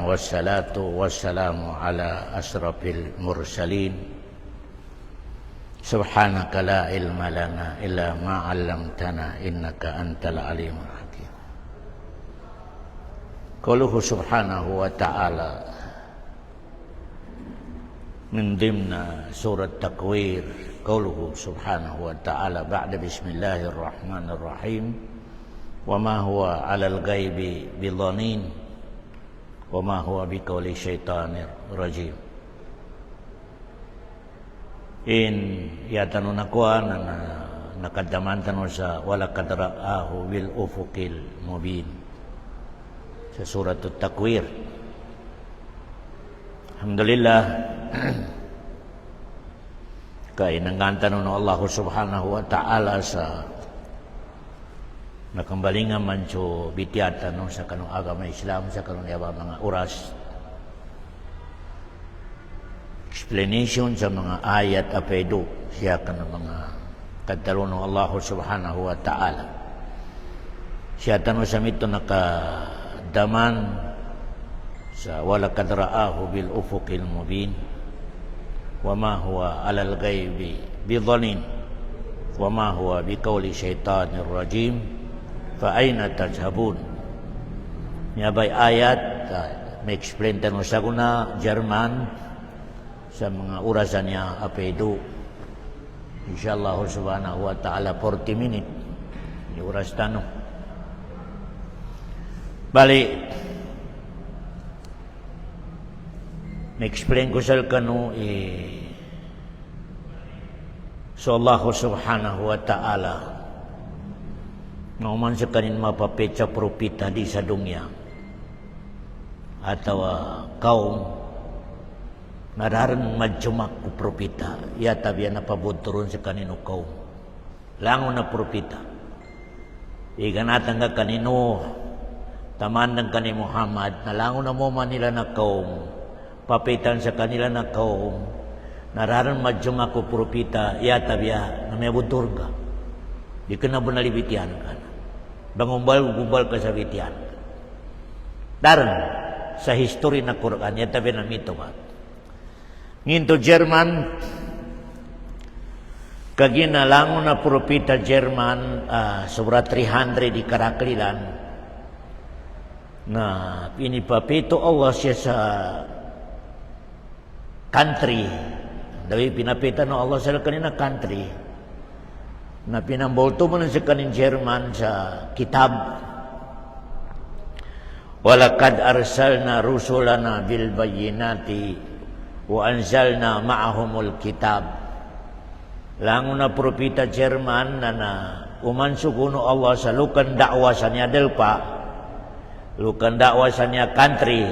Wassalatu wassalamu ala asrafil mursalin. Subhanaka la ilma lana illa ma 'allamtana innaka antal alimul hakim. Qauluhu subhanahu wa ta'ala min dimna surat Takwir. Qauluhu subhanahu wa ta'ala ba'da bismillahirrahmanirrahim. Wa ma huwa 'alal ghaibi bidhanin wa ma huwa biqauli syaitanir rajim. In yatanu nakuan nakadamantan sa walaqad ra'ahu bil ufuqil mubin sa surat Takwir. Alhamdulillah kay nangantan Allah subhanahu wa ta'ala sa nakambalingan man so bitiatan sa kanong agama Islam sa kanong yaba mga oras explanation sa mga ayat apedo siya kanang mga kadalon ng Allah subhanahu wa ta'ala. Siya tanong sa mito nakadaman sa walaqad ra'ahu bil ufuqil mubin wa ma huwa 'alal ghaibi bidhanin wa ma huwa biqauli syaitanir rajim. Fa aina tadhhabun. Yabay ayat may explain tanong sa kuna German sa mga orasan niya apedo. Insyaallah subhanahu wa ta'ala 40 minutes di oras tanong. Bali may explain ko sa kanu so Allah subhanahu wa ta'ala nauman sa kanin mapapetsa propita di sa dunya atau kaum nararan madjumak ku propita ya tabiya napabuturon sa kanino kaum langon na propita iganatan ka kanino taman ng kani Muhammad na langon na mo manila na kaum papitan sa kanila na kaum nararan madjumak ku propita ya tabiya na may butur ka di ka na bunalibitian ka na bangumbal-gumbal ka sa bitian daran sa history na Quran ya tabi na mito ka nginto Jerman kaginalangon na propita Jerman sobra 300 di karaklilan na pinipapito Allah siya sa country dawi pinapita no Allah sa kanina country na pinambolto mo na sa kanin German sa kitab walaqad arsalna rusulana bil bayyinati wa anzalna ma'ahumul kitab langon na propita German na umansuguno Allah sa lukan dakwa sa niya delpa lukan dakwa sa niya country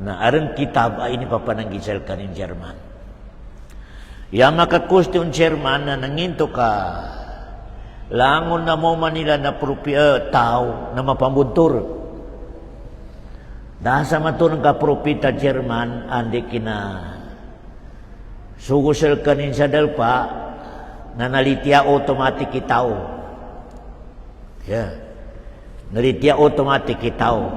na arang kitab ay ini papananggisal kanin German. Ya maka question Chairman na nanginto ka langon na mo manila na tao na mapambuntur dahasa maturang ka propita Chairman andi kina sugusel kanin sa dalpa na nalitya automatic itaw nalitya automatic itaw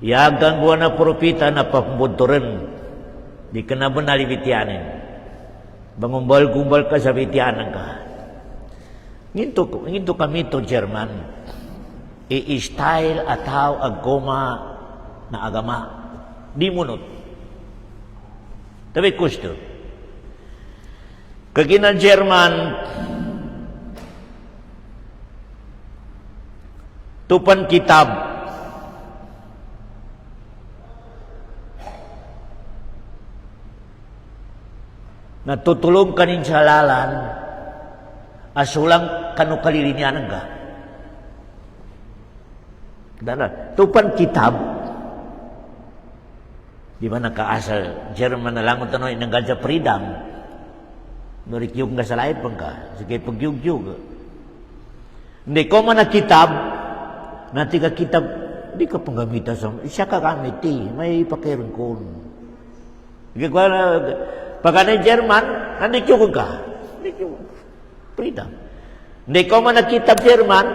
yagang buwan na propita na pambunturan di ka na bunalibitianin bangumbal-gumbal ka sa bitianan ka nginto kami to German i-style ataw agkoma na agama di munot tabi gusto kagina German tupan kitab natutulong kanin sa lalan asulang kanu kalilinianan ka dana tupan kitab di mana kaasal Jerman na langon tanoy ng gadya freedom norikyog nga sa lahat pang ka sige pagyug-yug hindi ko man na kitab nati ka kitab di ka panggamita sa siya ka gamit may pakirin ko sige ko na pagka na German, hindi kyug ka. Hindi kyug. Freedom. Hindi ko man nakita German,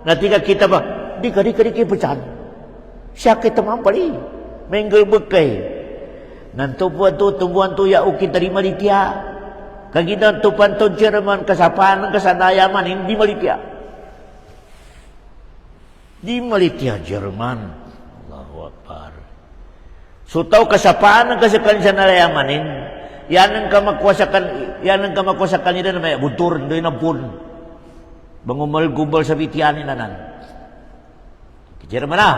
natika kita ba? Di ka kipusan. Siya kita mampali. Menggel bekai. Nanti tumbuhan tu ya ukit dari Malaysia. Kagitan tu pantun Jerman kesapaan kesanayaman ini di Malaysia. Di Malaysia Jerman. Allahu Akbar. So tahu kesapaan kesanayaman ini. Yan ang kamakuasakan nila na may butur doy na pun. Bangumal-gubal sa bitianin nanan. Jerman na.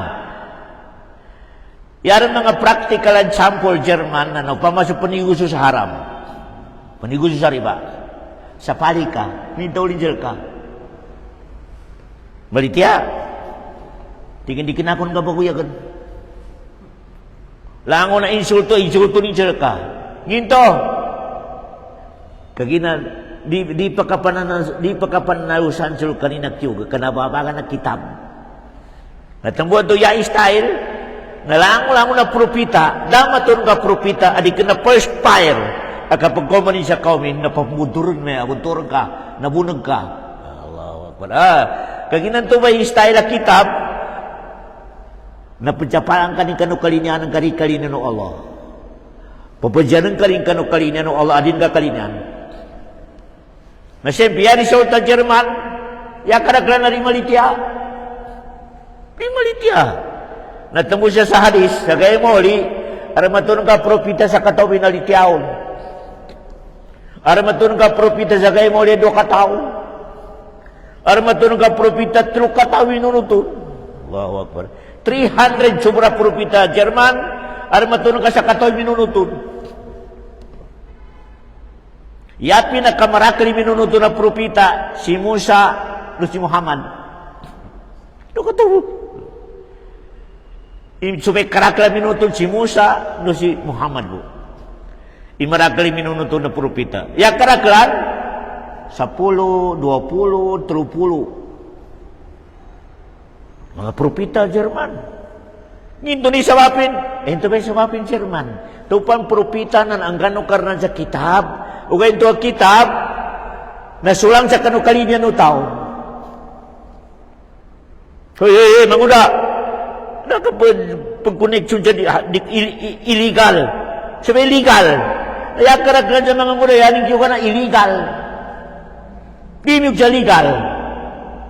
Yan ang mga practical example Jerman na pamasok paniguso sa haram. Paniguso sa riba. Sa palika, nintaulinjal ka. Balitia. Tingin di kinakon ka baguyagan. Lango na insulto ninjal ka. Nginto. Kagina di pakapanausan sul kanina kyug kanababagan na kitab. Natambuan to ya style nalango na propita, damatun ka propita adi kena first fire. Kapag komani sa kaumin napamudurun na abunturun ka, nabunag ka. Allahu Akbar. Kaginan to ba style na kitab? Napagjapalan ka ni kanukalinyan ng kari-kalina no Allah. Papajanan ka rin kanukalina no Allah adin ka kalinyan. Na siyempre, yan sa utang Jerman, yakanakla na rin Malaysia. Rin Malaysia. Natamo siya sa hadis, sa gaya mo, aramatun ka propita sa katawin na litiaon. Aramatun ka propita sa gaya mo, do kataon. Aramatun ka propita, tru katawin nunutun. Allahu Akbar. 300 sobra propita Jerman, aramatun ka sa katawin nunutun. Ya pinakamarakli minunuto na propita si Musa no si Muhammad. Ito ka to. Sumay karakla minuto si Musa no si Muhammad po. Imarakli minunuto na propita. Ya karaklan 10, 20, 30. Mga propita Jerman. Nginto ni sawapin. Ito ba sawapin Jerman? Tupan propita nan ang gano karnan sa kitab. Ugay ito ang kitab na sulang sa kanukalinya no tao. Hey, manguda. Nakapag-connection siya illegal. Sabi illegal. Kaya karakteran sa mga muda, yan yung na illegal. Dimig siya legal.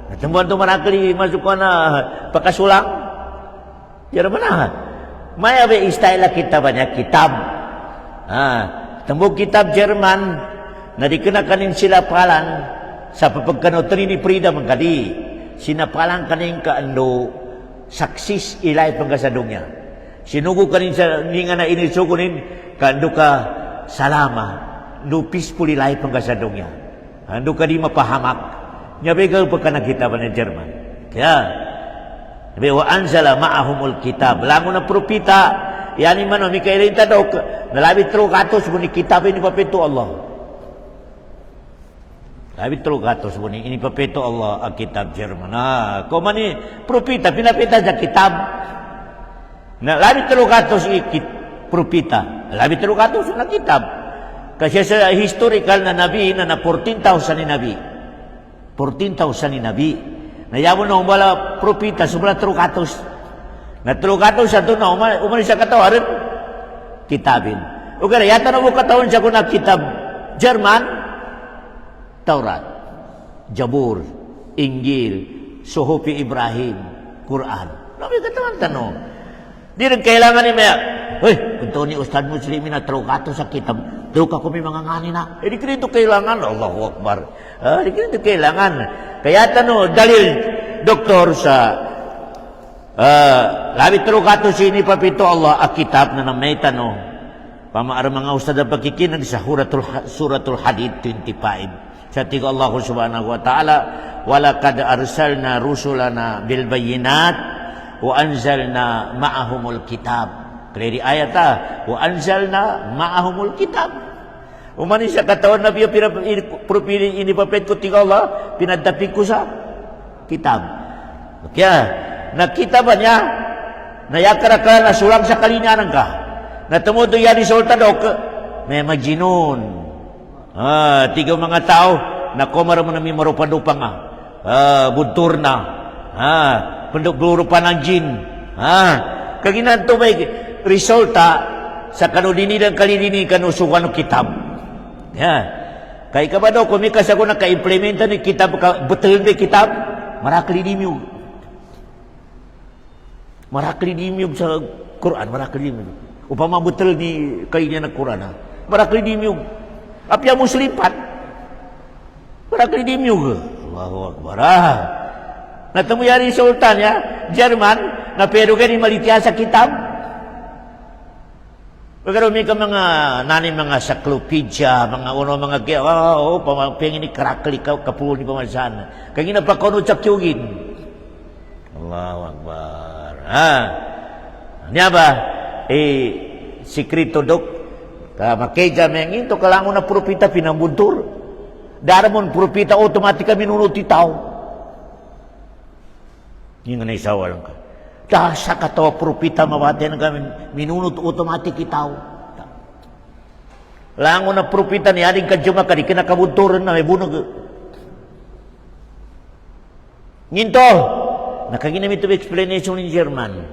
Natambuhan ito manakali, masuk ka na pakasulang. Yan naman na. May abe istyle na kitab niya, kitab. Tambok kitab Jerman na di kinakanin sila palan sa papagkano Trini Prida magkadi sinapalan kanin kaando saksis ilay pangkasadong niya sinugo kanin sa ninga na inisugunin kaando ka salama no peaceful ilay pangkasadong niya ando ka di mapahamak niya begal pagka nagkitaban ng Jerman kaya sabi wa anzala ma'ahumul kitab lango na propita yani man mi kailin tadok nalabit tro gatos buni kitab ini papeto Allah. Labit tro gatos buni ini papeto Allah ang kitab Jerman. Ko mani propita pinapita sa kitab. Na labit tro gatos propita. Labit tro gatos na kitab. Kasi sa historical na nabi na 14,000 ni nabi. 14,000 ni nabi. Nayamo na umbala propita sobra tro gatos. Natrugato siya doon na umalis siya katawarin kitabin. O kaya yata na mo katawan siya kung kitab Jerman, Taurat, Jabur, Injil, Suhufi Ibrahim, Quran. Nabi katawan tanong. Di rin kailangan ni Maya. Hoy, kung ni Ustad Muslimin na trugato sa kitab, truga ko may mga ngani na. Di kaya ito kailangan. Allahu Akbar. Di kaya ito kailangan. Kaya tanong, dalil doktor sa labit tero kato sini papito Allah ang kitab na namay tanong pamaar mga ustad ang pagkikinan sa suratul Hadid 25 sa tiga Allah subhanahu wa ta'ala walakad arsalna rusulana bil bayinat wa anzalna ma'ahumul kitab kaya di ayat wa anzalna ma'ahumul kitab umani sa katawan na pinapili ini papit ko tiga Allah pinadapin ko sa kitab kaya nakita ba niya nayakara ka na sulang sa kalinyanan ka natumudo yan ni Sultadok may majinun tiga mga tao na kumara mo na may marupadupa nga buntur na panduglurupa ng jin Kaginan to may resulta sa kanudini dan kalidini kanusukan ng kitab. Ya. Kay ka ba daw, kumikas ako naka-implementa ng kitab, betul ng kitab, marakli dimyug. Marakli dimyug sa Quran, marakli dimyug. Upama betul di kainya ng Quran, marakli dimyug. Apya muslimat, marakli dimyug. Allahu Akbar. Natemu yari sultan ya, Jerman, na pero gani malitiya sa kitab. Pagkaroon may ka mga nani mga saklopedya, mga mga kaya, pengen ni kerakli kapulo ni pamasan. Kaya ginapakono tsakyugin. Allahu Akbar. Niya ba? Sikrito dok. Makeja mengin to kalangon na propita pinambuntur. Daramon propita otomatika minunod ti tao. Yung nga naisawa lang ka. Dasa ka to, propita mawate na kami, minunod otomatik itaw. Lango na propita ni aling kadjuma ka, di kinakabunturan na may bunog. Nginto, nakaginamit ito explanation ni German.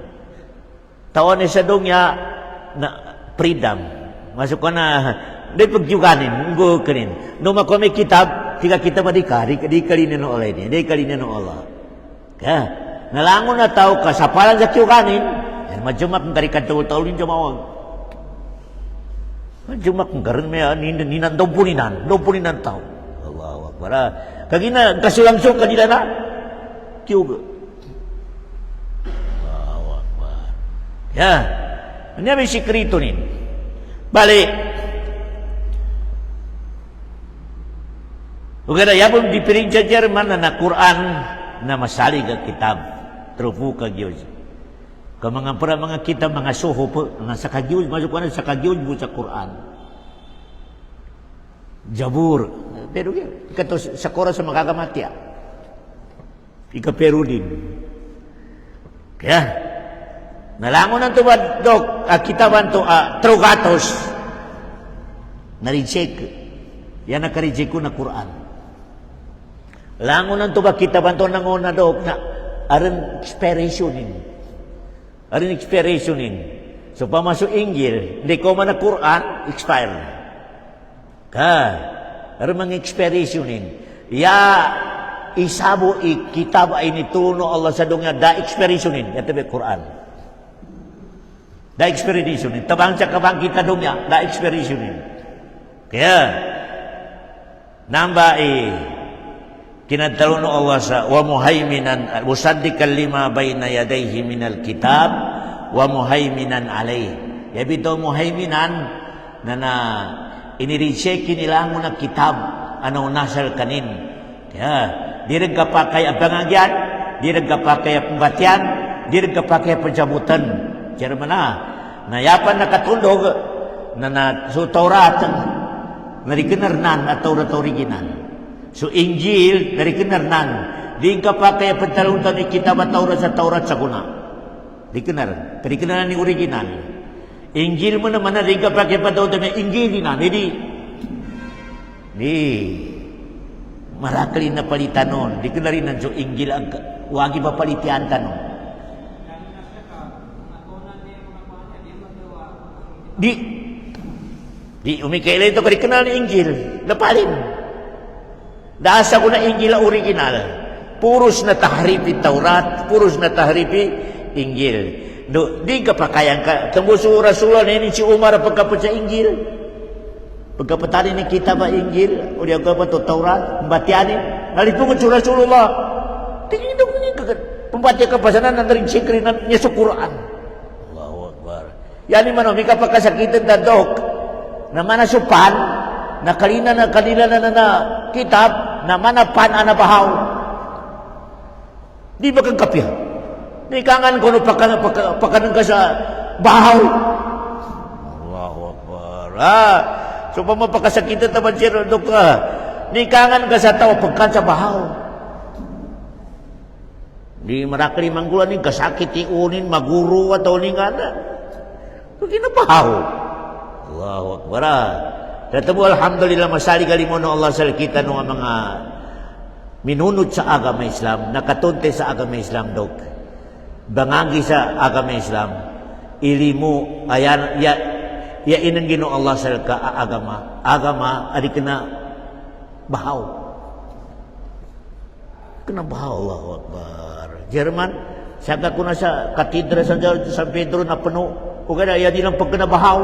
Tawan ni sa dongya na freedom. Masuk ka na, di pagyuganin, ngo kanin. Nung ako may kitab, tiga kita madikari, di kalinin ng Allah ini, di kalinin ng Allah. Kaya, nalangon na tao ka sa palang sa kiyukanin, majumak ng tarikan tawal-tawal yung jumawag. Majumak ng garin may ninan, dompulinan tao. Allah Akbar. Kagina, kasulangsong kanila na, kiyuga. Allah Akbar. Ya, ano may sikrito nin? Balik. Ugada, yapon di pirinja Jerman na Quran na masalig ang kitab. Trufu ka Diyos. Kung mga kitab, mga suho po, mga sa kagyod, masuk ka na sa kagyod mo sa Quran. Jabur. Pero ikato sa Quran sa makakamatya. Ika pero din. Kaya, nalangon ang tubad, Dok, kitaban to, Trogatos. Na-reject. Yan naka-reject ko na Quran. Langon ang tubad, kitaban to nangona, Dok, na aron expiration so pamasok Injil hindi ko man na Quran expire aron mga expiration ya isabo kitab ay nituno Allah sa dungya da expiration ito ba Quran da expiration tabang sa kabang kita dungya da expiration kaya namba kinatalo no Allah sa wa muhaiminan musaddiqan lima baina yadayhi minal kitab wa muhaiminan alayhi. Yabi to muhaiminan na inireject nila mo na kitab ano nasal kanin. Kaya direg ka pa kay abangagyan, direg ka pa kay pembatian, direg ka pa kay pencabutan. Cara mana? Nayapan nakatundog na so Taurat na dikenarnan atau Taurat original. So Injil dari kenarnan, di ka pa kaya pentaluntan ni kitab Taurat sa kuna. Di kenar, dari kenaran ni original. Injil mo naman na di ka pa kaya pentaluntan ni Injil na, di marakli na palitanon, di kenarin so Injil ang wagi pa palitian tanon. Di umikaila ito kaya kenal ni Injil, napalin. Dasa ko na Injil original. Puros na tahripi Taurat, puros na tahripi Injil. Di ka pa kayang ka. Tambuso Rasulullah na si Umar pagkapot sa Injil. Pagkapatani ni kita ba Injil? O di ako pa to Taurat, pembatianin. Nalipungod si Rasulullah. Tingin daw niya pembati ka pa sana nandaring sikri niya sa Quran. Allahu Akbar. Yani man, may kapakasakitan na Dok. Na manasupan, na kanila na kitab na manapan anabahaw. Di ba kang kapya? Di kangan ko no pakanan ka sa bahaw. Allahu Akbar. So pa mapakasakitan naman siya Dok ka. Di kangan ka sa tao pagkan sa bahaw. Di marakli manggulan ni kasakit iunin maguro atau ni ngana. Kinabahaw. Allahu Akbar. Tetapi alhamdulillah masali kalimono Allah sa kita ng mga minunod sa agama Islam, nakatunte sa agama Islam, Dok. Bangagi sa agama Islam. Ilmu ayan ya inang Ginoo Allah sa agama adi kena bahaw. Kena bahaw, Allahu Akbar. Jerman saka kuna sa katedra sa San Pedro na penuh o kada ya dilang pagkena bahaw.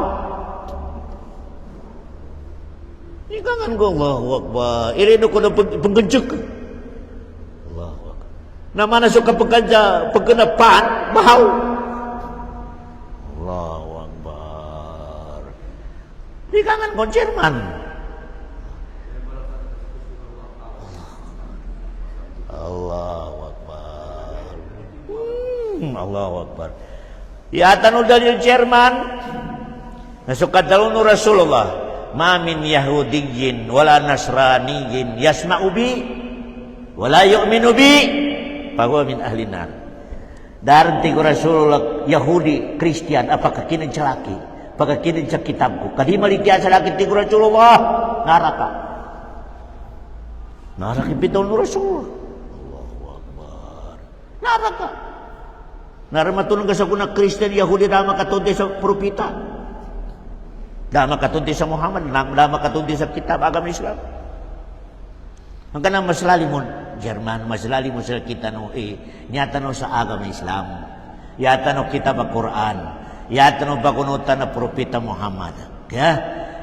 Ikangan ko, Allahu Akbar. Irino ko na pagganjuk. Allahu Akbar. Nama na suka pagkena pan bahaw. Allahu Akbar. Ikangan ko Jerman. Allahu Akbar. Allahu Akbar. Ya tanul dari Jerman. Nasukat dalun Rasulullah. Ma min Yahudiyyin wala Nasraniyyin yasma'u bi wala yu'minu bi fahuwa min ahli nar. Daran tigo Rasulullah Yahudi Kristian apakah kini celaki apakah kini cek kitabku kadi malitia celaki tigo Rasulullah naraka pitol Rasulullah. Allahu Akbar. Naraka naramatulong ka sa kuna Kristian Yahudi dama katunti sa propita dama katunti sa Muhammad dama katunti sa kitab agama Islam. Ang kanang mas lalimon Jerman mas lalimon sa kita no nyata no sa agama Islam yata no kitab Al-Quran yata no bagunutan na propita Muhammad ya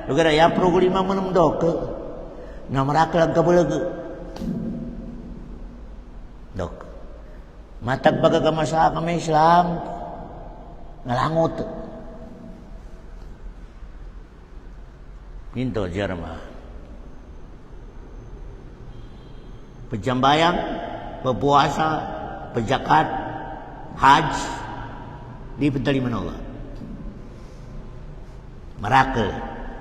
lugar ya problema menumdok na marakal kabulag dok matag bagagama sa agama Islam ngalangot Hinto Jerman pejambayang, berpuasa, berzakat, haji diterima Allah. Miracle,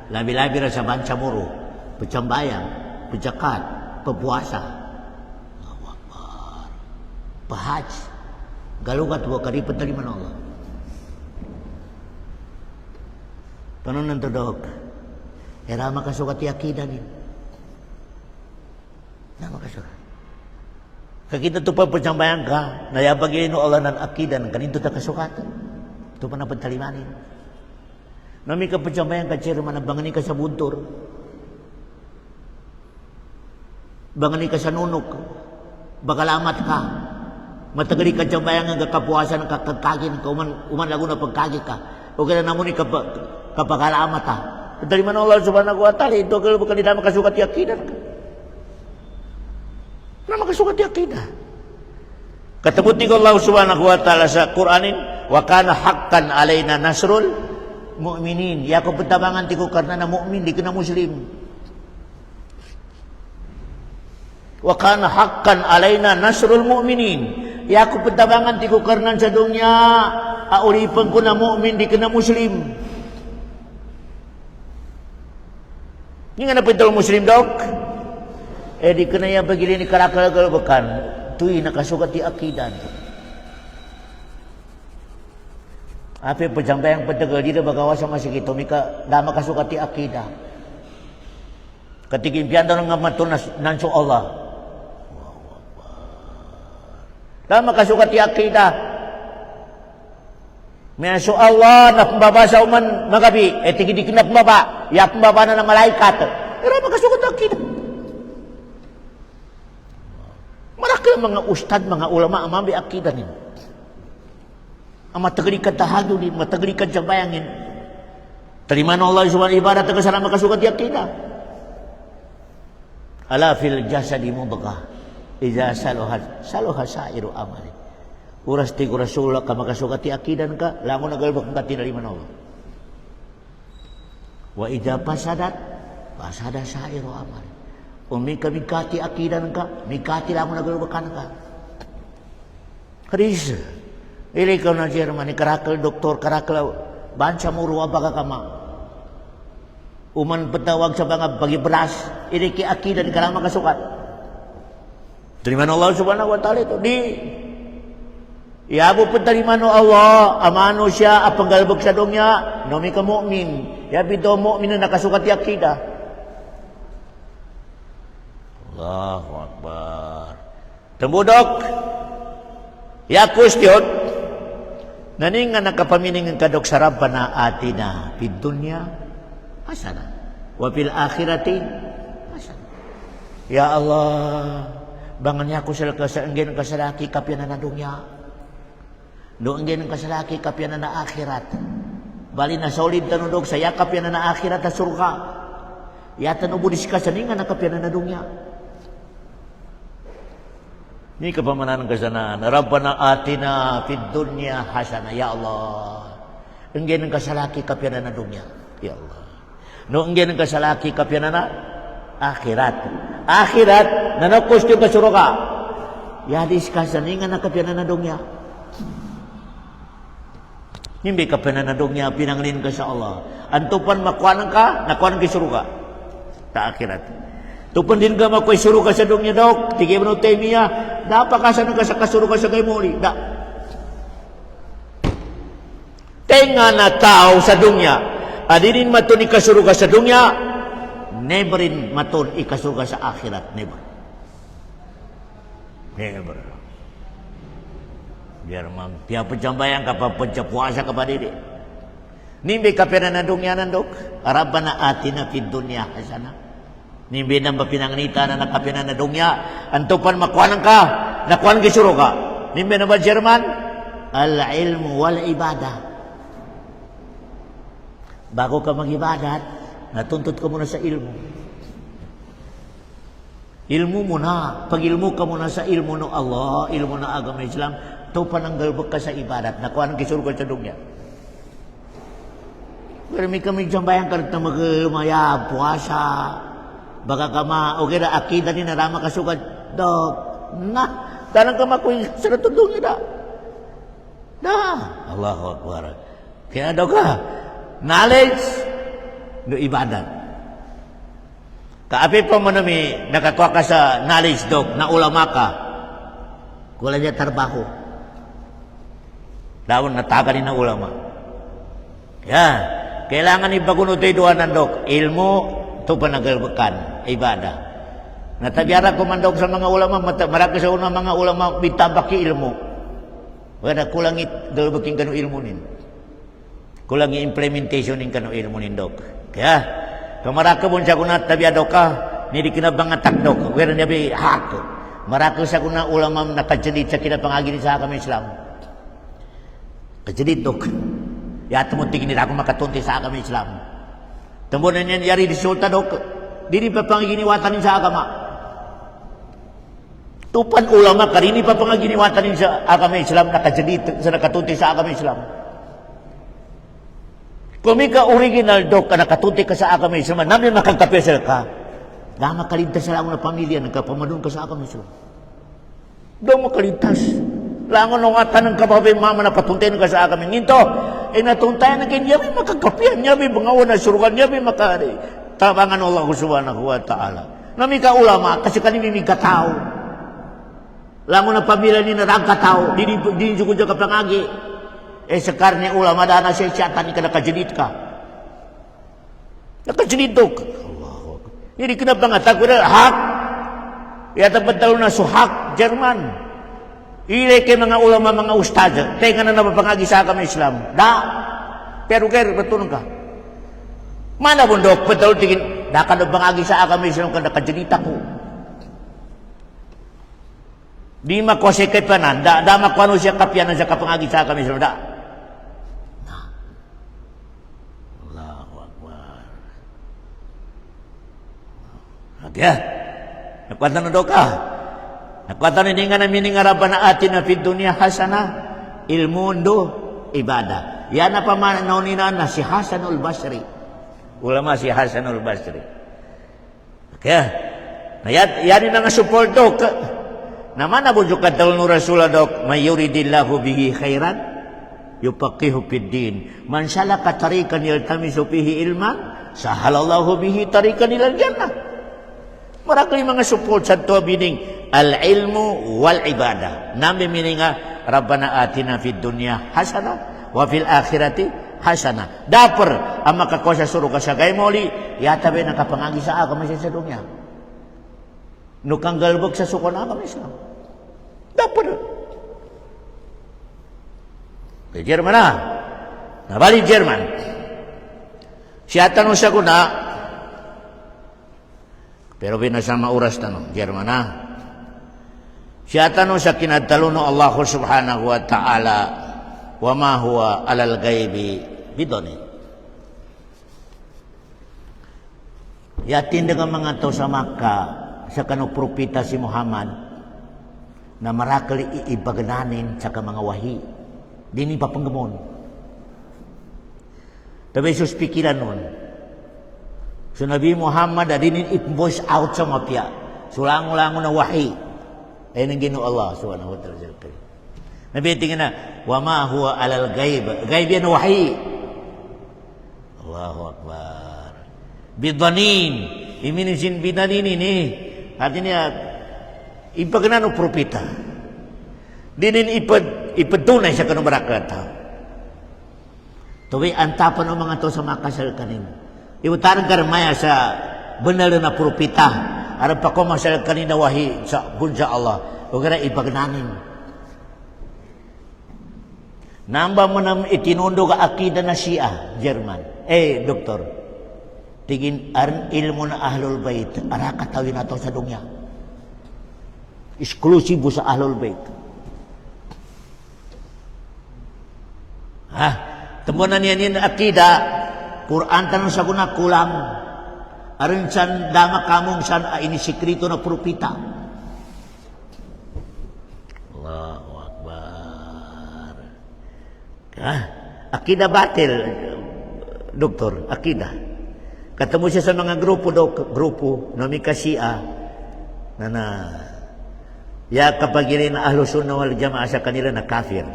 labi-labi rasa banca muru, pejambayang, berzakat, berpuasa. Allahu Akbar. Berhaji, galugat dua kali diterima Allah. Panon nantodok, era makasukati akidah ni. Nama kasukat. Kita tu percambayan ka, na yabagin no Allah nan akidah kan itu tak kasukatan. Tu pana pentalimanin. Nami ka percambayan ka cerman bangani ka sa buntur. Bangani ka sa nunuk. Bakalamat ka. Matagali ka cambayan nga kapuasan ka kagin ka uman lagu na pagkagi ka. O kaya namuni ka kapagalamat ka. Pentaliman Allah subhanahu wa ta'ala itu kalau bukan di dalam kasukat akidah ka. Nama kasukat akidah. Katabuti Allah subhanahu wa ta'ala sa Quranin, wa kana haqqan alaina nasrul mu'minin. Ya ko pentabangan tiku karena na mu'min di kena muslim. Wa kana haqqan alaina nasrul mu'minin. Ya ko pentabangan tiku karena sa dunya aulipan ko na mu'min di kena muslim. Ini nga napitol muslim dok? Di kena yang begini ni kalakal bukan tui nakasukat di akidah. Apa penjampaian pedagang dia bagawa sama si kita mika dama kasukat di akidah. Ketika impian dalam ngamatun nansu Allah. Dama kasukat di akidah. Menansu Allah nak pembaba sa uman magabi tigi di kena pembaba ya pembaba na malaikat. Dama kasukat di akidah. Marakil mga ustad, mga ulama amambi akidah ni. Ang matagalikan tahado ni, matagalikan jambayangin. Terima Allah subhanahu ibadah tegas sana makasukat di akidah. Ala fil jasadi mubghah. Iza saluha sairu amali. Uras ti Rasulullah ka makasukat di akidah ka, langon nagalbak ka tinariman Allah. Wa iza fasadat sairu amali. Umika mikati akidan ka, mikati lang mo nagalubakan ka. Kadis, ili ka na Jerman, karakal doktor, karakal bansa mo ruwa baga kama. Uman petawag sa mga bagi beras, ili ki akidan ka lang makasukat. Terima Allah subhanahu wa ta'ala ito. Di, iabu penterimaan Allah, amano siya, apang galbag sa dunya, nomi ka mu'min. Yabi do mu'min na nakasukat di akidah. Allahu Akbar. Tembudok. Ya kustiot. Naningan nakapaminingan kadok sa Rabbana atina fid dunya hasanah wa fil akhirati hasanah. Ya Allah, bangannya ako sila kasaangin kasalaki kapyan na dunya. Doangin kasalaki kapyan na akhirat. Bali na solid tanudog sa yakap yan na akhirat at surga. Yatan ubudis ka sa ningan na kapyan na dunya. Ni kapamanan kasanaan. Rabbana atina fid dunya hasanah. Ya Allah. Enggen ka salaki kapyan na dunya. Ya Allah. No enggen ka salaki kapyan na akhirat. Akhirat na nakustyo ka surga. Yadis ka sa ningan na kapyan na dunya. Hindi ka pinanadong niya, pinanglin ka sa Allah. Antupan makuanan ka, nakuanan ka surga. Ta akhirat. Tupan din ka makuay surga sa dunya dok. Tigay mo tayo niya. Napakasan ka sa kasurga sa kay muli. Da. Tenga na tao sa dunya. Adinin matun ikasurga sa dunya. Neverin matun ikasurga sa akhirat. Never. Never. Biar mampia pencambayang kapal pencapuasa kepada dia. Nimbe kapena nadungnya nandok. Rabbana atina fid dunya hasanah. Nimbe namba pinanganita na kapena nadungnya. Antupan makuanan ka. Nakuanan ka surga. Nimbe namba Jerman. Al-ilmu wal ibadah. Bago ka mag-ibadat, natuntut ka muna sa ilmu. Ilmu muna. Pag ilmu ka muna sa ilmu ng Allah, ilmu ng agama Islam, ito pananggal ka sa ibadat. Nakuha ng kisurga sa dunya. Pero may kami dyan bayang karat na magmaya, puwasa. Baka kama, okay na, akida ni narama kasugad. Dok, na, tanang ka makuha sa natundong niya. Da. Allahu Akbar. Kaya daw ka, knowledge, no ibadat. Kaapi pa mo nami, nakakuha ka sa knowledge, dok, na ulama ka. Wala niya trabaho. Lawan nataganin na ulama. Ya, kailangan ibaguno tayo doon nandok. Ilmu, ito panagalbakan, ibadah. Natabiara ko mandok sa mga ulama, marami sa unang mga ulama, bitabaki ilmu. Wala kulangit, galbaking kano ilmu nin. Kulangi implementation nin kano ilmu nin dok. Kaya, kamaraka mo siya kunat tabiado ka, nili kinabangatak dok. Wala niya bi hak. Maraka sa kuna ulama nakadyalit sa kinapangagin sa kami Islam. Kajadid dok. Yata mo tingin nila ako makatunti sa agama Islam. Tamo na niyan yari resulta dok. Dili pa pangiginiwatan sa agama. Tupan ulama karini pa pangiginiwatan sa agama Islam nakajadid sa nakatunti sa agama Islam. Kung ka original dok ka nakatunti ka sa agama Islam, namin makagkapesel ka. Na makaligtas sa lang na pamilya nagkapamadun ka sa agama Islam. Daw makaligtas. Langon nung atan ng kababay mama na patuntayin ka sa agama. Nginto, natuntayan na kanya, may makakapian niya, may bangawan na surugan niya, may makari. Tabangan Allah subhanahu wa ta'ala. Nami ka ulama, kasi kanimi may katao. Langon na pamilya ni narang katao, di ko dyan kapangagi. Sa karne ulama, dana siya siyatan, ka nakajinit ka. Nakajinit dok. Hindi kinabangatag ko na, hak. Yata pantalo na suhak, Jerman. Ilay kay mga ulama, mga ustad, tayo na napapangagi sa agama Islam. Da, pero kaya, batulong ka. Mana bundok, betul tingin, da ka napapangagi sa agama Islam ka nakadyanita ko. Di makuha kay panan, da makuha siya kapyanan sa kapangagi sa agama Islam, da. Allahu Akbar. Agya, nakuha na daw ka. Nakuatan ini nga namin nga Rabbana atina fid dunya hasanah ilmundo ibadah. Yan na pamanaw ni na si Hasanul Basri. Ulama si Hasanul Basri. Kaya, yan nga support dok. Naman na bujuk katal nu Rasulullah dok, may yuridillahu bihi khairan yufaqihu fid din. Man salaka tariqan yaltamisu fihi ilman, sahalallahu bihi tariqan ilal jannah. Marakali mga support sa to bining al-ilmu wal ibadah. Nabi mininga Rabbana atina fid dunya hasanah wa fil akhirati hasanah. Daper ang makakuha sa surga sa gaymoli, yatabi nakapangagi sa agama sa dunya. Nukang galbog sa sukon agama Islam. Daper. Ke Jerman na. Nabali Jerman. Siya tanong sa kuna, pero binasama oras tanong, Jerman na. Siya tanong sa kinatalo ng Allah subhanahu wa ta'ala, wa ma huwa alal gaibi bidoni. Yatin dengan mga to sa Makkah, sa kanong propeta si Muhammad, na marakali iibagananin sa mga wahi. Dini pa panggamon. Tapi suspikiran nun. So Nabi Muhammad adinin i-voice out sa mapya. Sulango-lango na wahi. Ayun ang gino Allah subhanahu wa ta'ala. Nabi tingin na, wa ma huwa alal gaib. Gaib yan wahi. Allahu Akbar. Bidanin. Iminisin bidanin ini. Artinya, ipagana ng propeta. Dinin ipatunay sa kanong barakata. Tuwi antapan ng mga to sa makasal kanin. Iwataran karamaya sa benar na propeta. Arap pa ko masal kanin na wahi sa bunsa Allah. O kaya ipagnanin. Namba mo na itinundo ka akida na siya, German. Doktor. Tigin ilmu na ahlul bait. Arakatawin na to sa dunya. Eksklusibo sa ahlul bait. Temuan niyan akida Quran tanong sa kuna kulang aron san dama kamong san ini sikrito na propeta. Allahu Akbar. Akida batil, doktor, akida. Ketemu siya sa mga grupo namika Shia na ya kapag yun na Ahlus Sunnah wal Jamaah sa kanila na kafir.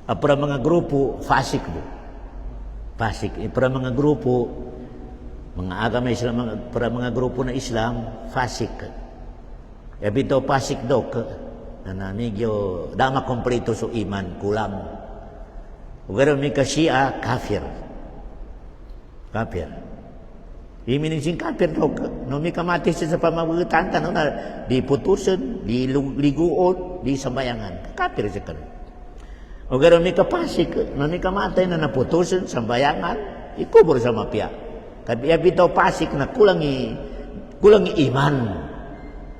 Para mga grupo fasik mo. Para mga grupo mga agama Islam, para mga grupo na Islam fasik. Bito fasik dok na medyo dama kompleto so iman kulang. Ugaro mi ka Shia kafir. Iminisin kafir dok. No mi kamati sa pamabutan tanong na diputusan, diliguon, di sambayangan. Kafir sa kanon. O gano'n may kapasik, na may kamatay na naputusan sa bayangan, ikubur sa mapya. Tapi bitaw pasik na kulang iman.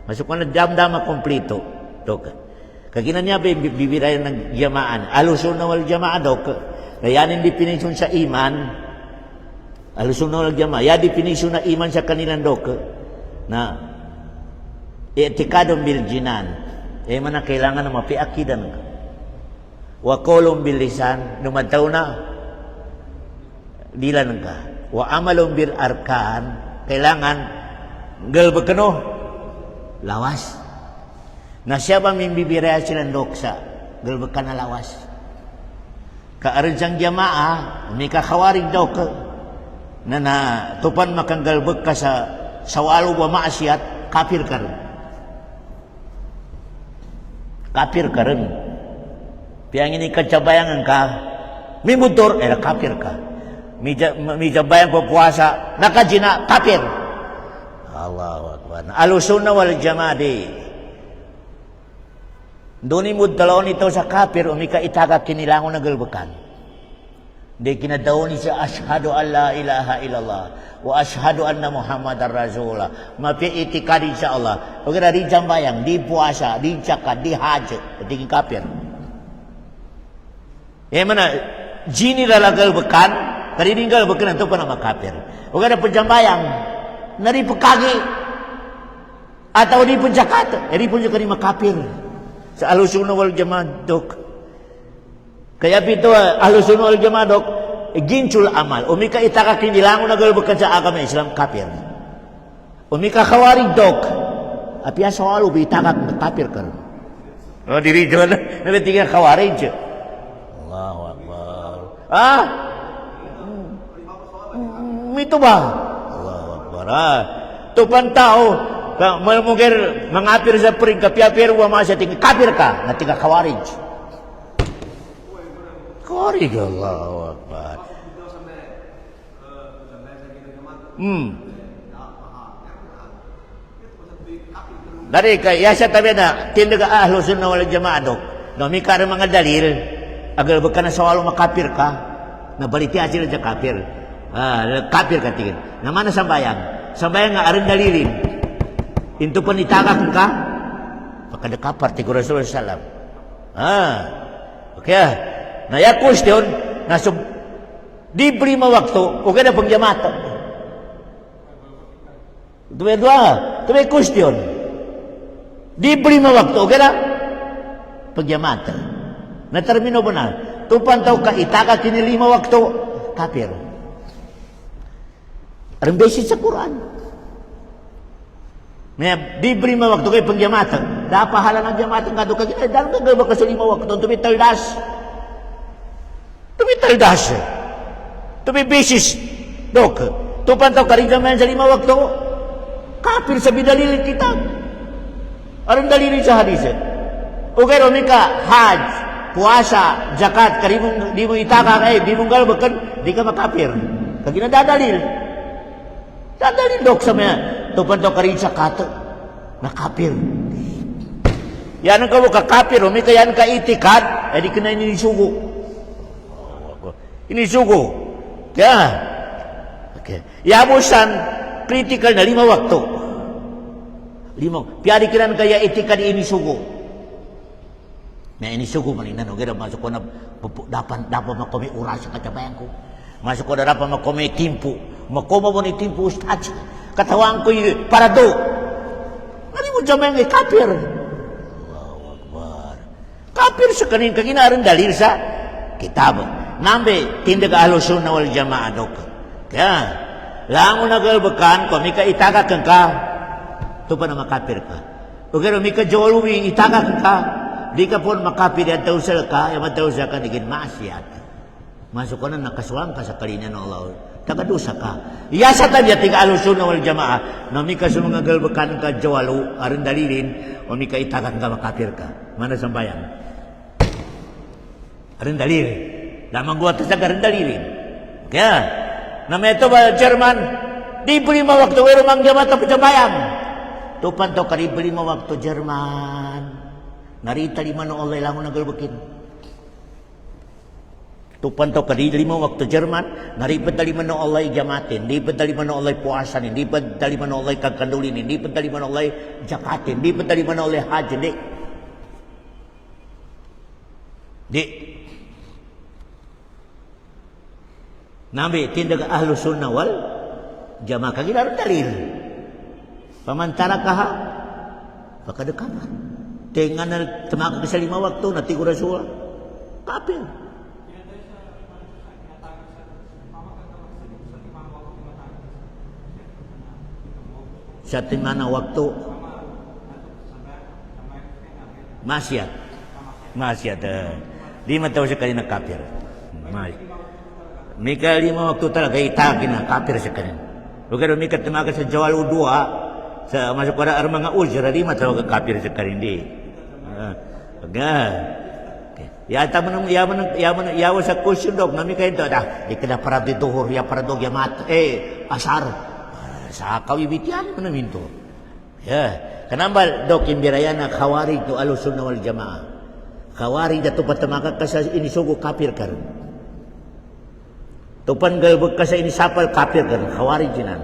Masuk na damdama kompleto. Dok. Kagina niya bibirayan ng jamaan. Ahlus Sunnah wal Jamaah dok. Kayanin definition sa iman. Ahlus Sunnah wal Jamaah. Ya definition na iman sa kanilang dok. Na i'tikadun bil jinan. Mana kailangan na mapiakidan ka. Wa qawlun bil lisan numataw na dilan ka. Wa amalun bil arkan kailangan galbekeno lawas. Na siya ba mimbibiraya silang doksa galbekan na lawas. Kaaron sang jamaah may kakawarig daw ka na tupan makang galbek ka sa sawalo wa maasiat kafir ka rin. Piang ini kacabayangan ka, may motor, kafir ka. May jabayang ko puasa, nakajina, kafir. Allahu Akbar. Ahlus Sunnah wal Jamaah di. Doon mo talon ito sa kafir, umika itaga kinilangon na galbakan. Di kinadaon siya, ashhadu an la ilaha illallah, wa ashhadu anna Muhammadar Rasulullah. Mapi itikadi sa Allah. Pagkira di jambayang, di puasa, di zakat, di haji, di kafir. Mana jini lalagal bekan, karininggal bekan itu pernah makafir. Bukan ada penjambayang, nari pekagi atau di penjakat, jadi pun juga di makafir. Sa Ahlus Sunnah wal Jamaah dok. Kaya pito Ahlus Sunnah wal Jamaah dok, gincul amal. Umika itaka kinilangon nagal bekan sa agama Islam kafir. Umika khawarij dok. Apia soalu bitaka kafir kan. Oh diri jual, nabi tiga khawarij. Allahu Akbar. Itu ba? Allahu Akbar. Tupan tao, mungkin mengapir sa pering kapiapir wa masya tinggi kafir ka, na tiga kawarij. Kawarij Allahu Akbar. Dari kaya siya tabi na tindaga Ahlus Sunnah wal Jamaah dok. Nami ka mga dalil, agal ba ka na sawalo makapir ka, nabaliti hasil na kafir. Kafir ka tingin. Naman na sambayang nga arin dalilin. Into pa nitagak ka, pakadakapar ti Rasulullah sallam. Okay. Naya question, nasub di prima waktu, okay na pangjamata. Dua question. Di prima waktu, okay na pangjamata. Natermino po na. Tupan tau ka itaka kini 5 waktu, kafir. Ang basis sa Quran. Di prima waktu kay pangjamata. Dapahala ng jamata nga doon kagina. Dalam ka gaba ka sa 5 waktu. Tumitaldas. Basis. Dok. Tupan tau ka rin naman sa 5 waktu. Kafir sa bidalilin kitab. Anong dalilin sa hadis? Okay, Romi ka, hajj, puasa, zakat, di mo itaka kay, di mo galbakan, di ka makapir. Kagina dadalil. Dadalil dok sa mga, tupan to karin sa kato, nakapir. Yan ang kawo kakapir, Romi ka yan ka itikad, di ka na inisugo. Inisugo. Kaya, okay. Yabusan, critical na 5 waktu. 5. Piyari kiran kaya itikad inisugo. May inisugo maninan, okay, masuk ko na dapat makomi oras sa katabayan ko. Masuk ko na dapat makomi timpo. Makoma mo ni timpo, ustad. Katawaan ko yung parado. Ano mo dyan may kafir? Allahu Akbar. Kafir sa kanin kaginaran dalil sa kitab. Nambe, tindag ahlusunna wal jamaah dok. Kaya, lang mo nagalbakan ko, may kaitagakan ka. Ito pa na makapir ka. Okay, may ka-jolwi, itagakan ka. Di ka po makapir at tausal ka, yung matausal ka, naging masyat. Masuk ka na, nakaswang ka sa kalina ng Allah. Tagadusa ka. Iyasa tayo, tiga alusun na wal jamaah, na may kaso mga galbakan ka, jawalu, arin dalilin, o may kaitagan ka, makapir ka. Mana sambayan? Arin dalilin. Lamang guwata sa arin dalilin. Kaya, na may ito ba, German, di beri waktu, wero mang jamat apa sambayan. Tupan to karib beri waktu, German. Narita 5 na Allah lang nagalbakin. Tupan to kadi 5 waktu Jerman, naripad 5 na Allah jamatin, di pa 5 na Allah puasan, di pa 5 na Allah kagkandulin, di pa 5 na Allah jakatin, di pa 5 na Allah haji, di. Nabi tindag ahlu sunnah wal jamaah kagilar dalil. Pamantara kaha, pakadekaman. Dengan temakan ke 5 waktu nanti ku Rasul kafir. Satu mana waktu maksiat. Lima tahun sekali nak kafir. Mika 5 waktu talaga itagin na kafir sekali. Bukan mika temakan sejawal dua sa masuk pada mga ujra 5 tahun kafir sekali di. Yata yawa sa question dog nami kayo dah di kena para di duhur ya para dog ya mat asar sa kawibitian mo namin to kanambal dog imbirayan na khawarij to alusunna wal jamaah khawarij da to patamaka ka sa inisugo kafir kar tupan galbag ka sa inisapal kafir kar khawarij jinan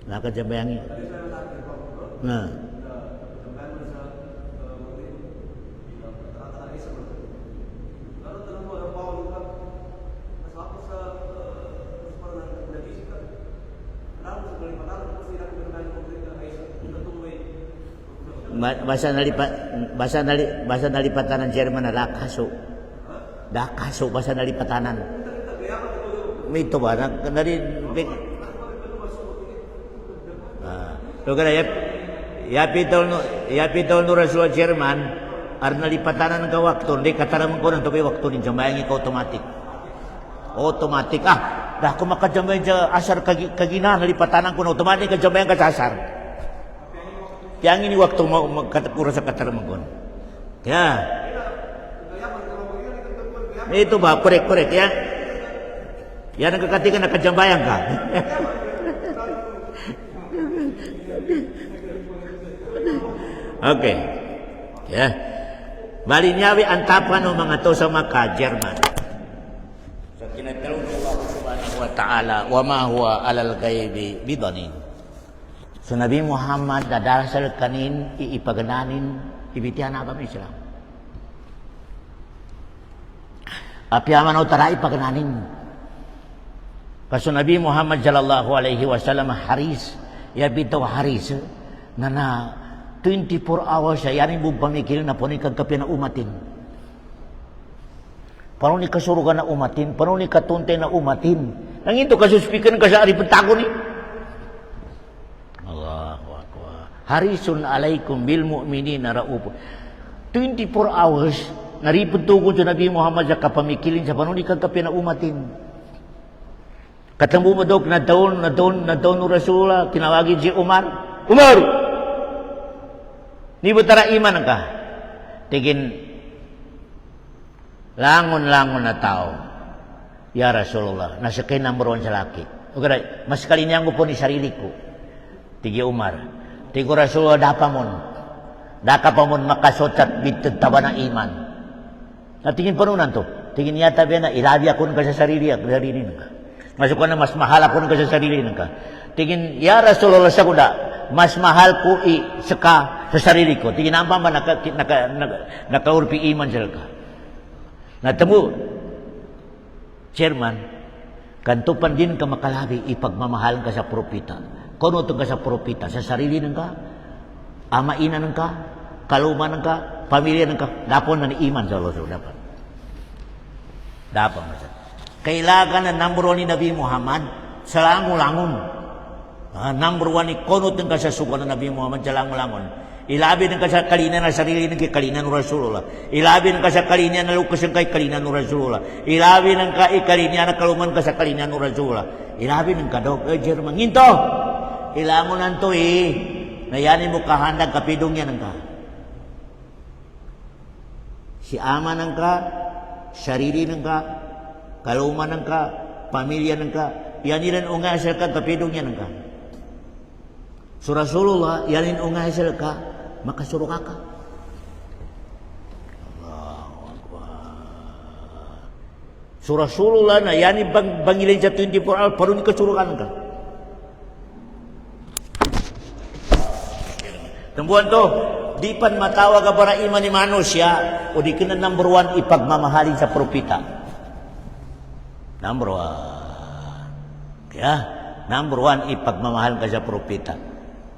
Naka jabayangi. Nah. Bahasa nalipatanan Jerman na dakaso. Dakaso bahasa nalipatanan. Ito ba dari Lugara ya pitol no Rasul Jerman arna lipatanan ka waktu di kataramang ko nang tubi waktu ni jambayangi ka automatic dah ko makajambay ja asar kagina lipatanan ko automatic ka jambayan ka asar yang ini waktu katakura sa kataramang ko kaya itu ba korek ya Yan ang kakatikan nakajambayang ka. Okay. Ya. Malinyawi ang tapan ng mga to sa Makkah, Jerman. So kinatalong Allah subhanahu wa ta'ala, wa ma huwa alal ghaibi bidanin. So Nabi Muhammad dadasal kanin, iipagananin, ibitihan na ba may Islam? Apiyaman o tara ipagananin. Kaso Nabi Muhammad sallallahu alaihi wasallam haris, ya bitaw haris, na 24 hours siya, yanin mo pamikil na po ni kagkapi na umatin. Paano ni kasurugan na umatin? Paano ni katunte na umatin? Nang ito kasuspikan ka sa aripatago ni. Allahu Akbar. Harisun alaikum bil mu'minina ra'uf. 24 hours, naripatugon sa Nabi Muhammad sa kapamikilin sa paano ni kagkapi na umatin. Katambo mo daw, na taon ng Rasulullah, tinawagin si Umar. Umar! Ni butara iman ka. Tigin langon-langon na tao. Ya Rasulullah, nasa kay number 1 sa laki. Okay, mas kalinyan ko po ni sarili ko. Tigi Umar. Tigo Rasulullah dapamon. Daka pa mon makasot at bitad taba ng iman. Natingin panunan to. Tingin yata ba na ilabi ako ka sa sarili at sarili ka. Masuk na mas mahal ako ka sa sarili ka. Tingin ya Rasulullah sa kuda. Mas mahal ko sa sarili ko. Tingin naman ba nakaurpi iman sila ka. Natamu, Chairman, kantupan din ka makalabi, ipagmamahal ka sa propita. Kuno ka sa propita, sa sarili ng ka, amaina ng ka, kaluman ng ka, pamilya ng ka, dapon na ni iman sa Allah. Dapat. Dapat. Kailangan na number 1 ni Nabi Muhammad, sa langon-langon. Number 1 ni konot ng kasasukan ng Nabi Muhammad sa langon-langon. Ilabi ng kasakalinan na sarili ng kalinan ng Rasulullah. Ilabi ng kasakalinan na lukas ng kalinan ng Rasulullah. Ilabi ng kalinan na kaluman kasakalinan ng Rasulullah. Ilabi ng kadog, Jerman. Nginto! Ilangon nanto nayanin mo kahandag kapidong yan ng ka. Si ama ng ka, sarili ng ka, kaluman ng ka, pamilya ng ka, yan ilan ungay sa ka kapidong yan ng ka. So Rasulullah, yanin ungay sa ka, makasuro ka. Allahu Akbar. So Rasulullah na yanin bangilin sa 24 hours, parang ikasurukan ka. Tambuhan to, di pan matawag ka para iman ni manusia, o di ka na number 1 ipagmamahalin sa propita. Number 1. Kaya, number 1 ipagmamahal ka sa propita.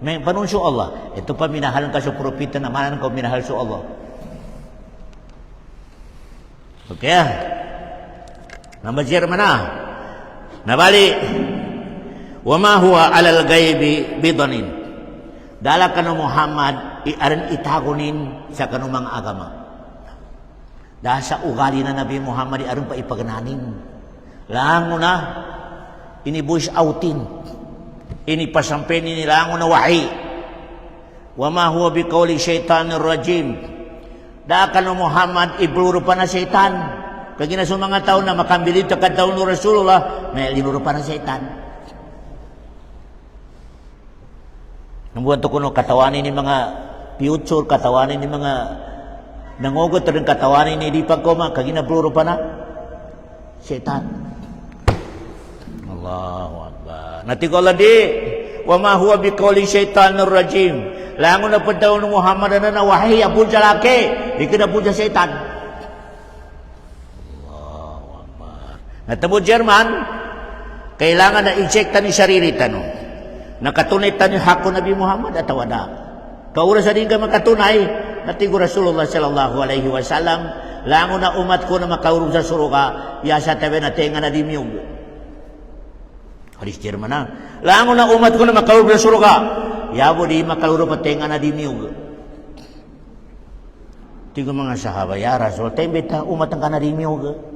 May panunsyo Allah. Ito pa minahalan ka sa propita na manan ko minahal sa Allah. Okay. Namajir mana? Nabali. Wa ma huwa alal ghaibi bidanin. Dala ka Muhammad iaran itagunin sa kanumang agama. Dahil sa ugali na Nabi Muhammad iaran pa ipagananin. Lango na ini voice outin. Ini pasampen ini lango na wahi. Wa ma huwa biqauli syaitanir rajim. Dahil ka Muhammad ibluro pa na syaitan. Kagina sa mga tao na makambilito ka taon ng Rasulullah, may linuro pa na syaitan. Nambuhan to kuno katawanin ni mga future, katawanin ni mga nangugot rin katawanin ni di pagkoma, kagina bluro pa na syaitan. Allahu Akbar. Natikola di, wa ma huwa biqauli syaitanir rajim. Langon na padaw ng Muhammad na wahi abun sa laki, ikinabun sa syaitan. Allahu Akbar. Natabo Jerman, kailangan na i-check ni sarili tanong. Nakatunay tayo hako Nabi Muhammad at wala. Kaura sa din ka makatunay, natigo Rasulullah sallallahu alaihi wasallam, langon na umat ko na makaurong sa suruka, yasa tabi na tenga na dimyog. Hadis Jerman na. Langon na umat ko na makaurong sa suruka, yabo di makaluro pa tenga na dimyog. Tigo mga sahaba, ya Rasul, tembeta umat ang ka na dimyog.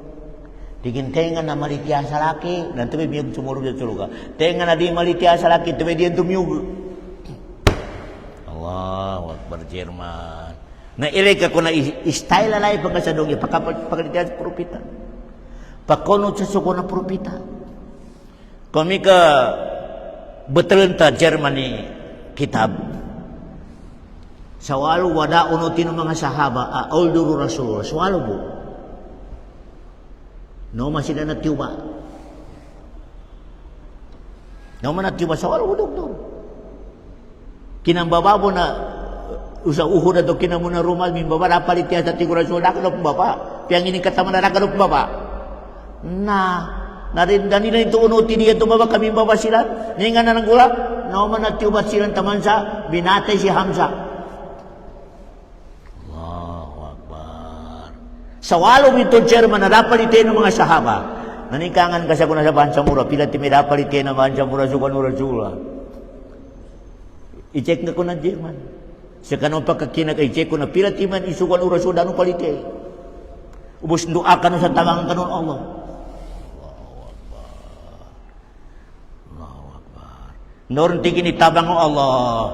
Tigin tenga na malitya sa laki, nanti may miyog sumurog sa suruka. Tenga na di malitya sa laki, tuwi diyan tumyog. Allahu Akbar Jerman. Nailay ka ko na style alay pagkasadong, pagkalitya sa propita. Pagkunod sa suko na propita. Kami ke betelenta Germany kitab. Sawalu wada unutin mga sahaba auldur Rasul. Sawalu bu. No masih na tiuba. No mana tiuba sawalu bu doktor. Kinambababo na usa uhud ato kinamuna rumal min baba dapat itiasa ti Rasul nakadok bapa. Piang ini kata mana nakadok bapa. Nah, narin danila itu unuti dia tu baba kami baba silat. Ningan na gula. No mana tiuba silan taman sa binatay si Hamzah. Sawalo bito Jerman na dapat ite ng mga sahaba. Nanikangan kasi ako na sa bansa mura. Pila ti may dapat ite na bansa mura sukan ura. I-check na ko na Jerman. Sa kanong pagkakinak i-check ko na pila ti man isukan ura sudan ng palite. Ubus doa ka no sa tangang kanon Allah. Allahu Akbar. Norn ti kinitabang ng Allah.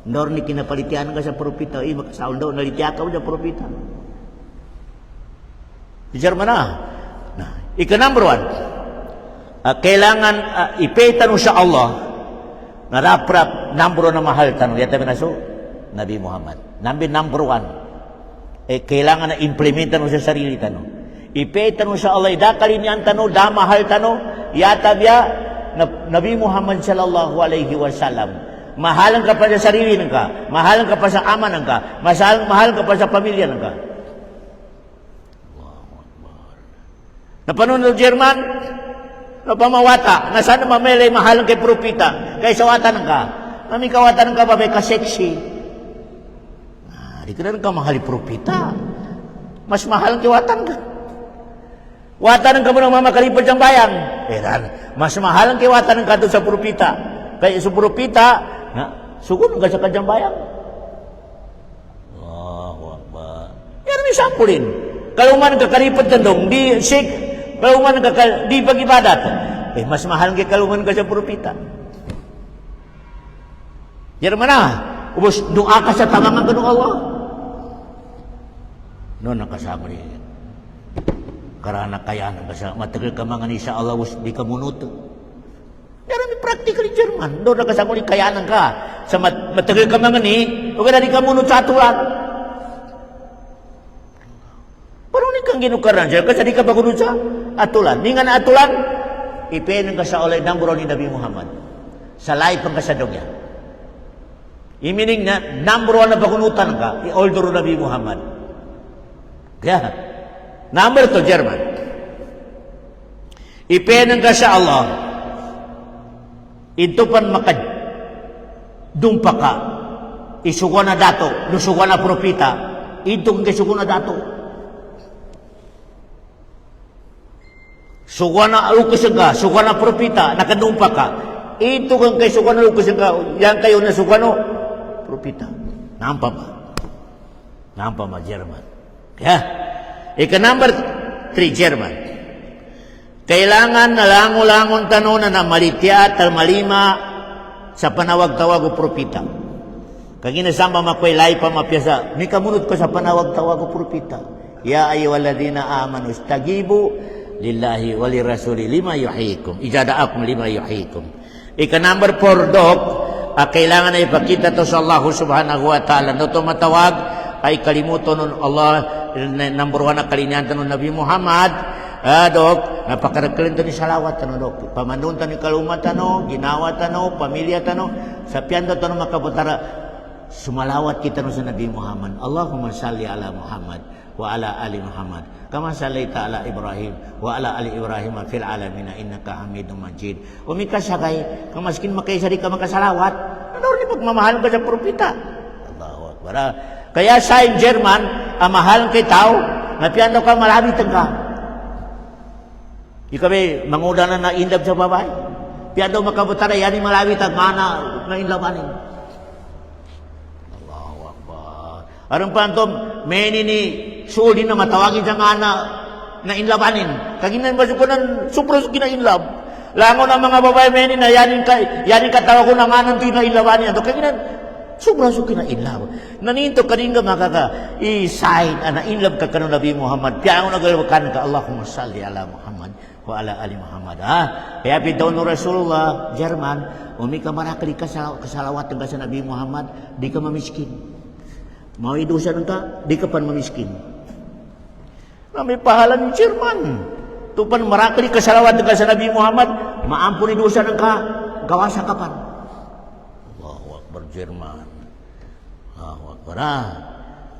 Norn ni kinapalitian ka sa propita. Makasaul daw nalitiya ka sa propita. Di Jerman na. Number one, kailangan ipaitan mo sa Allah na raprap number one na mahal tanong. Yata minaso, Nabi Muhammad. Number one, kailangan na implementan mo sa sarili tanong. Ipaitan mo sa Allah, idakali niyan tanong, da mahal tanong, yata biya, Nabi Muhammad sallallahu alaihi wasallam. Mahalan ka pa sa sarili ng ka, mahalan ka pa sa ama ng ka, mahal ka pa sa pamilya ng ka. Napanon ng Jerman, napamawata, na sana mamelay mahalang kay propita, kay sawatan ka. Mami kawatan ka ba, may kaseksi. Di ka na ka mahali propita. Mas mahal kay watan ka. Watan ka mo ng mamakalipad siyang bayang. Mas mahal kay watan ka doon sa propita. Kaya sa propita, sugun ka sa kadyang bayang. Yan may sampulin. Kalau man kakalipad tandong, di sik, kalau man di pag-ibadat, mas mahal kay kaluman ka sa propita. Yan man na, ubos doa ka sa tamangan ka ng Allah. Noon nakasama niya. Karana kayanan ka sa matagal ka mga ni sa Allah, ubos di ka munuto. Yan may practical in German. Doon nakasama ni kayanan ka. Sa matagal ka mga ni, huwag na di ka munut sa atulan. Parang kang ginukaran siya, kasi di ka bagunod sa atulan. Ningan na atulan, ipenan ka sa olay ng buro ni Nabi Muhammad. Sa life ang kasadong niya. Imining na, number one na bagunutan ka, i-older Nabi Muhammad. Kaya, number two, German. Ipenan ka sa Allah. Ito pan makadumpa ka. Isugo na dato, nusugo na propita. Ito kang kisugo na dato. Sugana lukusan ka, sugana propita, nakadumpa ka. Ito kang kay sugana lukusan ka, yan kayo na sugano propita. Nampa ma, Jerman. Kaya, number 3, Jerman. Kailangan na lango-langon tanong na malitya at malima sa panawag-tawag o propita. Kaginasamba makoy lay pa mapyasa, may kamunod ko sa panawag-tawag o propita. Ya ayyuhalladhina amanu istajibu lillahi wali rasuli lima yuhyikum. Ijada'akum lima yuhyikum. Number 4, Dok, kailangan na ipakita to sa Allah subhanahu wa ta'ala. No to matawag ay kalimutan nun Allah. Number 1 na kalinian nun Nabi Muhammad. Dok, napakaragkalin to ni salawat tanong, Dok. Pamandun to ni kalumat tanong, ginawa tanong, pamilya tanong, sa piando tanong makabutara. Sumalawat kita nun sa Nabi Muhammad. Allahumma salli ala Muhammad wa ala ali Muhammad kama sallaita ala Ibrahim wa ala ali Ibrahim fil alamin innaka Hamidum Majid. Umikasakay kamaskin makaisari ka makasalawat. Ano rin pagmamahal ka sa propita? Allahu Akbar. Kaya sa German, mahal kay tao, napiando ka malabit ka. Ikaw manguda na indab sa babae. Piando makabutara yani malabit ang mana na inlabanin. Arang pantom, meni ni suuli na matawagin sa nga na inlabanin. Kaginan ba sukunan, supros kinainlab. Lango na mga babae meni na yanin katawag ko na nga nang na inlabanin. Kaginan, Sobra so kina-inlove. Naninto kaninga makaka i-sign ana inlove ka kanang Nabi Muhammad. Piang nagalwakan ka Allahumma salli ala Muhammad wa ala ali Muhammad. Kaya bitaw no Rasulullah Jerman, umi ka marakli ka salawat ka sa Nabi Muhammad, di ka mamiskin. Mau idusa ka, di ka pan mamiskin. May pahala ni Jerman. Tupan marakli ka salawat ka sa Nabi Muhammad, maampun idusa ka, gawasa ka pan. Allahu Akbar Jerman.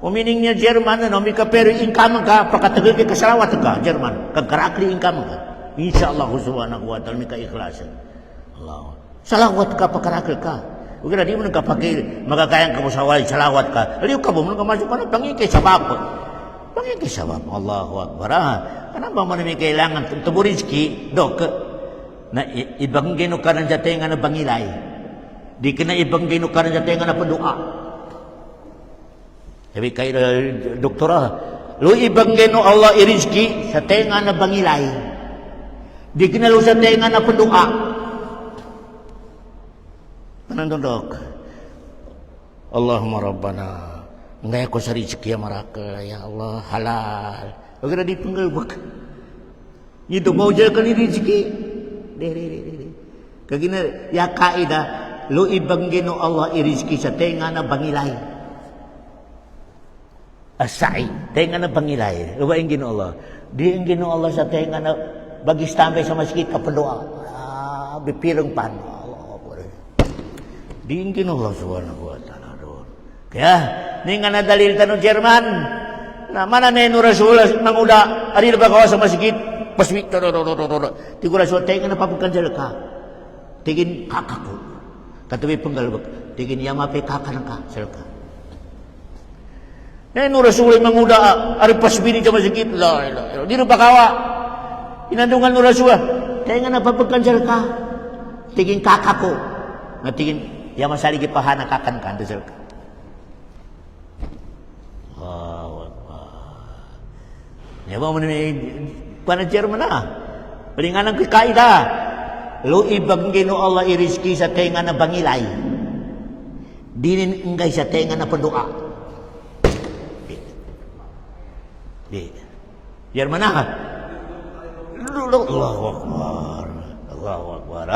Umining niya Jerman ano, may kapero income ka, pakatagay ka kasalawat ka, Jerman, kagkarakli income ka. Insyaallah subhanahu wa ta'ala may kaikhlasan. Allah. Salawat ka, pakarakli ka. Huwag na, di mo nagkapagay, magagayang ka mo sa walay, salawat ka. Aliw ka mo, nagkamasok ka na, pangikay sa bapo. Pangikay sa bapo, Allahu Akbar. Ano ba mo na may kailangan? Tuburinski, Dok, na ibanggino ka ng jatenga na bangilay. Di ka na ibanggino ka ng jatenga na padua. Sabi kay doktora, lo ibanggeno Allah irizki sa tenga na bangilay. Di kinalo sa tenga na padua. Anong dok? Allahumma Rabbana, ngay ko sa rizki ya maraka, ya Allah halal. Huwag na di panggalbak. Nito mo dyan ka ni rizki. Kagina ya kaida, lo ibanggeno Allah irizki sa tenga na bangilay. Asai, tenga na bangilay. Luwa yung gino Allah. Di yung gino Allah sa tenga na bagis tambay sa masjid kapadoa. Bipirang pan. Di yung gino Allah subhanahu wa ta'ala doon. Kaya, ni nga nadalil tanong Jerman, na mana na yung Rasul ng uda, aril ba kawa sa masjid, paswik, tigo Rasul, tenga na papagkanjal ka. Tigin kakako. Katabi panggalbag. Tigin yamape kakanang ka, sal ka. Neno Rasul manguda ari pasbini sa masjid la di pa kawa inandungan no Rasul kaya nga napapagkanjar ka tiging kakako nga tiging ya masaligi pahana kakan ka dasal ka ya ba mo ni panajer mo na palinganan ko kaida lo ibanggino Allah irizki sa tenga na bangilay dinin engay sa tenga na padua. Biar mana? Allahu Akbar. Allahu Akbar.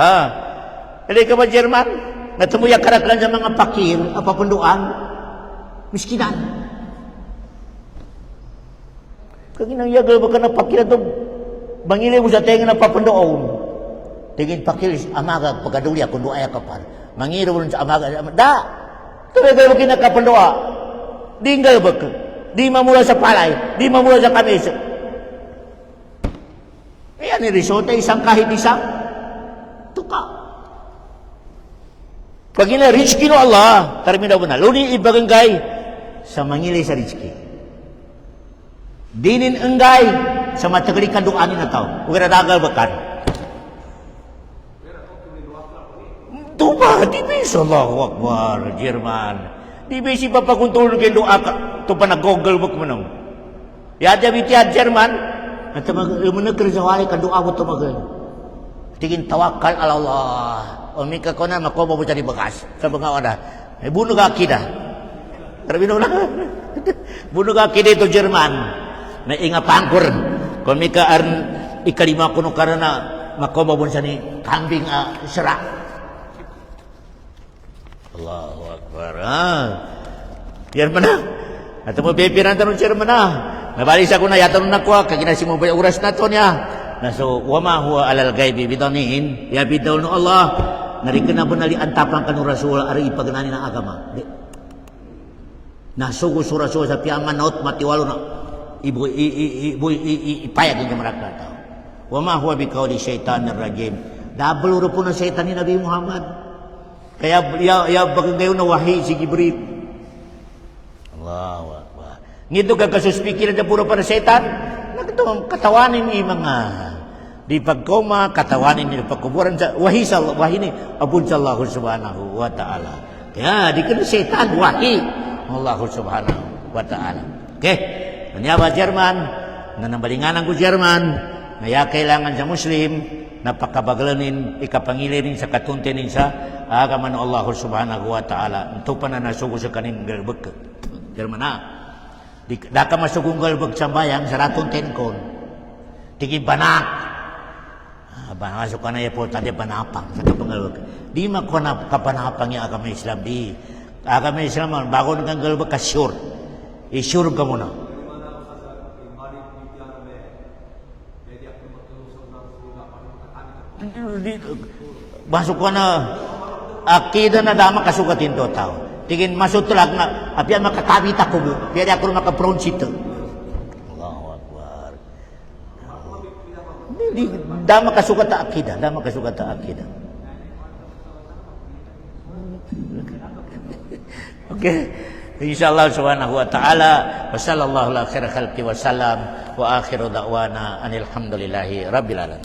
Jadi ke Jerman, natemu ya karaklan sa mga pakir, apa pendoan, miskinan. Kaginang yagal ba ka na pakir ito, bangili mo sa tenga na papandoon. Tingin pakir, amaga, pagkaduli ako, doa ya kapar. Mangiro mo sa amaga, da, tuloy-tuloy mo kinakapandoa. Dinggal ba ka? Di mamula sa palay, di mamula sa kamisa. Ayan ni risota, isang kahit isang tuka. Pag ina rizki no Allah, terminaw mo na, luni ibaganggay sa mangili sa rizki. Dinin enggay sa matagali kanduanin na tao. Huwag na dagal bakan. Tuba, di bisa Allahu Akbar, Jerman. Di bisi papakuntulog yung doa ka. Ito pa nag-google book mo nung. Yadya bitya Jerman. At lumunagkari sa wali ka doa mo tumagal. Tingin tawakal ala Allah. Umika ko na makobo mo siya di bakas. Sa mga wala. May bunog akida. Karabino na. Bunog akida ito Jerman. May inga pangkur. Kumika aran ikalima ko nung karana makobo mo siya ni kambing sira. Allahu Akbar. Jerman na. At mo pipiran tanong Jerman na. Nabalis ako na yatanong na ko. Kaginasi mo ba oras na to niya. Naso, wama huwa alal gaybi bidanihin. Ya bidaw no Allah. Narikin na po nali antapang kanong Rasul. Ari ipagananin ng agama. Nasugo sa Rasul sa piyaman naot matiwalo na. Ipayag yung marakal tao. Wama huwa bikaw di syaitan na rajim. Dabalo po ng syaitan ni Nabi Muhammad. Kaya bagang ngayon na wahi si Jibril. Allahu Akbar. Ngito kagkasuspikir na puro para setan. Nagkatawang katawanin ni mga di pagkoma, katawanin ni pagkuburan sa wahi ni Abun Sallahu Subhanahu wa Ta'ala. Kaya di ka na setan, wahi. Allah Subhanahu wa Ta'ala. Okay. Kanya ba Jerman? Nanambalinganan ko Jerman. Kaya kailangan sa Muslim napakabagalanin ikapangilirin sa katuntenin sa agama ng Allah subhanahu wa ta'ala. Ito pa na nasugo sa kanin galbag. Germana. Da ka masugong galbag sa bayang sa ratunten kon. Tigi banak. Masuk ka na po tadi panapang sa kapangalbag. Di mako na kapanapang yung agama Islam. Di. Agama Islam, bago kang galbag ka sure. I-sure ka muna. Masuk ko na akida na dama kasukatin to tao. Tingin masutlag na apian makakabit ako mo. Piyari ako makaprounsit. Allahu Akbar. Dama kasukat ta akida. Dama kasukat ta akida. Okay. Insyaallah subhanahu wa ta'ala. Wa sallallahu ala khair khalqi wa salam. Wa akhiru da'wana anilhamdulillahi rabbil alamin.